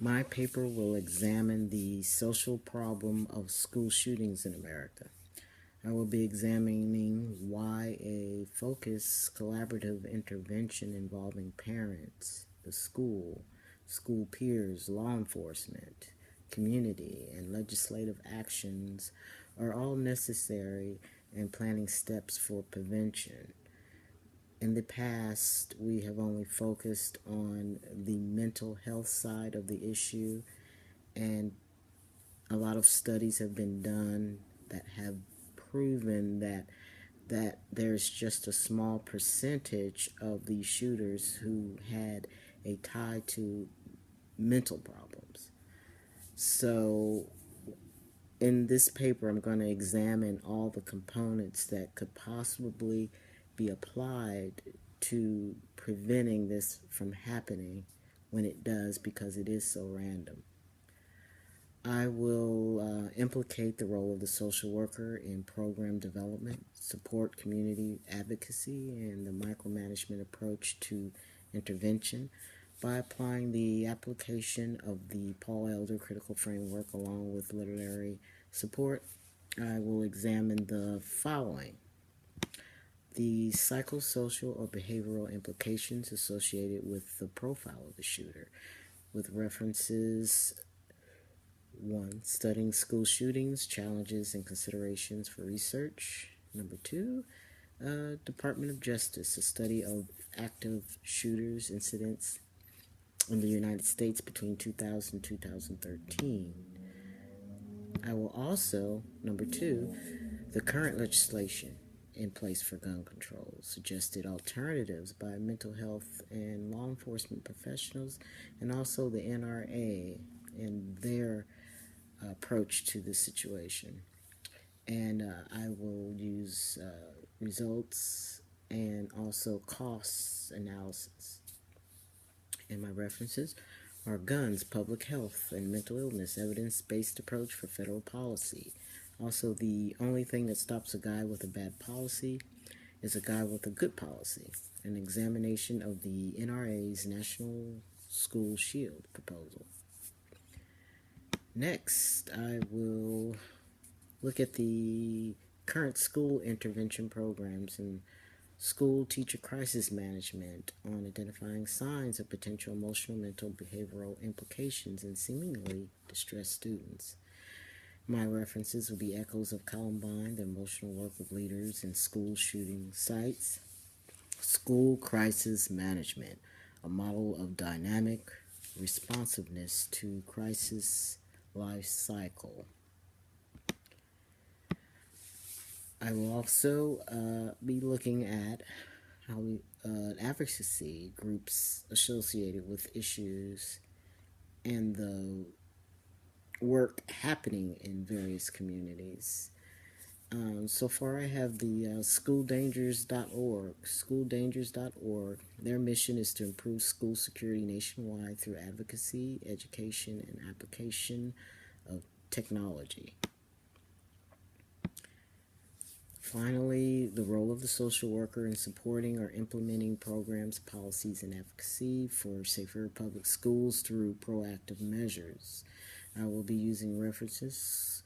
My paper will examine the social problem of school shootings in America. I will be examining why a focused collaborative intervention involving parents, the school peers, law enforcement, community, and legislative actions are all necessary in planning steps for prevention. In the past, we have only focused on the mental health side of the issue, and a lot of studies have been done that have proven that there's just a small percentage of these shooters who had a tie to mental problems. So in this paper, I'm going to examine all the components that could possibly be applied to preventing this from happening when it does, because it is so random. I will implicate the role of the social worker in program development, support community advocacy, and the micromanagement approach to intervention by applying the application of the Paul Elder Critical Framework along with literary support. I will examine the following: the psychosocial or behavioral implications associated with the profile of the shooter, with references: 1. Studying school shootings, challenges and considerations for research. Number 2, Department of Justice, a study of active shooters incidents in the United States between 2000 and 2013. I will also, number 2, the current legislation in place for gun control, suggested alternatives by mental health and law enforcement professionals, and also the NRA and their approach to the situation. And I will use results and also costs analysis. And my references are Guns, Public Health, and Mental Illness, Evidence-Based Approach for Federal Policy. Also, The Only Thing That Stops a Guy with a Bad Policy is a Guy with a Good Policy, an examination of the NRA's National School Shield proposal. Next, I will look at the current school intervention programs and school teacher crisis management on identifying signs of potential emotional, mental, behavioral implications in seemingly distressed students. My references will be Echoes of Columbine, the emotional work of leaders in school shooting sites, School Crisis Management, a model of dynamic responsiveness to crisis life cycle. I will also be looking at how advocacy groups associated with issues and the work happening in various communities. So far, I have the schooldangers.org. Schooldangers.org. Their mission is to improve school security nationwide through advocacy, education, and application of technology. Finally, the role of the social worker in supporting or implementing programs, policies, and advocacy for safer public schools through proactive measures. I will be using references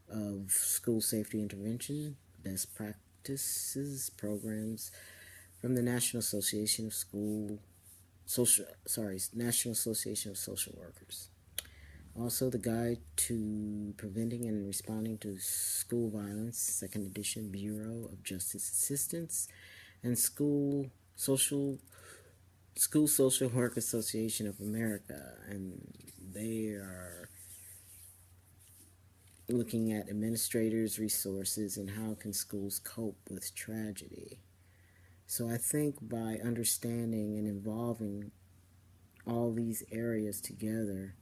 of school safety intervention, best practices, programs from the National Association of National Association of Social Workers. Also, the Guide to Preventing and Responding to School Violence, second edition, Bureau of Justice Assistance, and School Social Work Association of America, and they are looking at administrators' resources and how can schools cope with tragedy. So I think by understanding and involving all these areas together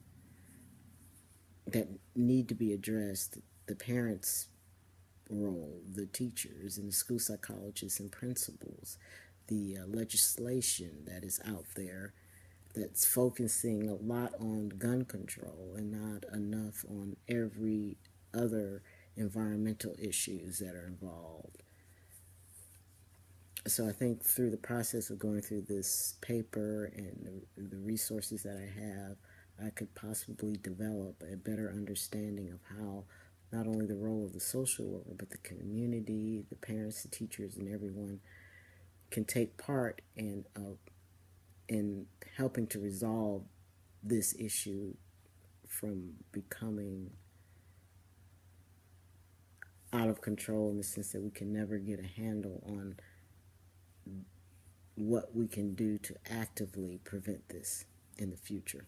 that need to be addressed, the parents' role, the teachers and the school psychologists and principals, the legislation that is out there that's focusing a lot on gun control and not enough on every other environmental issues that are involved. So I think through the process of going through this paper and the resources that I have, I could possibly develop a better understanding of how not only the role of the social worker, but the community, the parents, the teachers, and everyone can take part in helping to resolve this issue from becoming out of control, in the sense that we can never get a handle on what we can do to actively prevent this in the future.